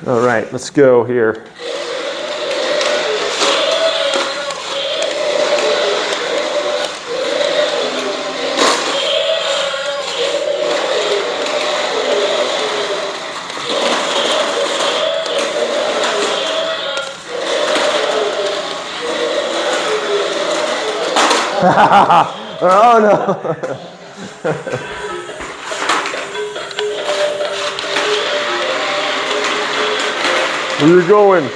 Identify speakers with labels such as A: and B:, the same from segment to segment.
A: All right, let's go here. Oh no. Where you going?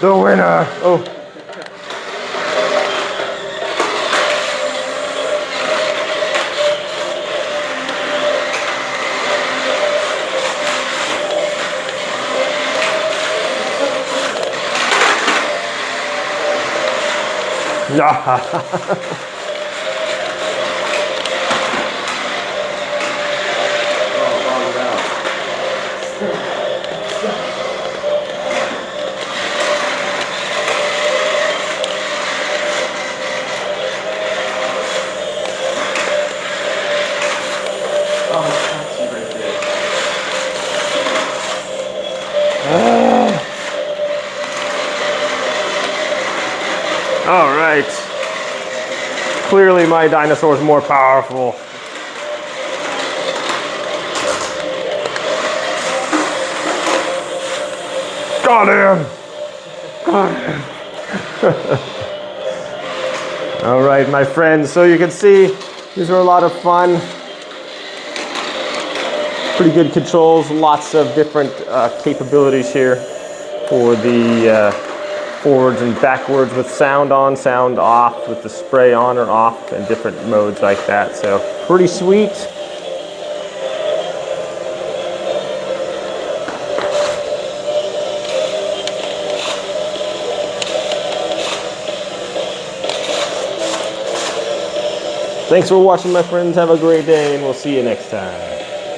A: The winner. Oh. All right. Clearly my dinosaur is more powerful. Got him! Got him! All right, my friends, so you can see these are a lot of fun. Pretty good controls, lots of different capabilities here for the forwards and backwards with sound on, sound off, with the spray on or off, and different modes like that. So pretty sweet. Thanks for watching, my friends. Have a great day, and we'll see you next time.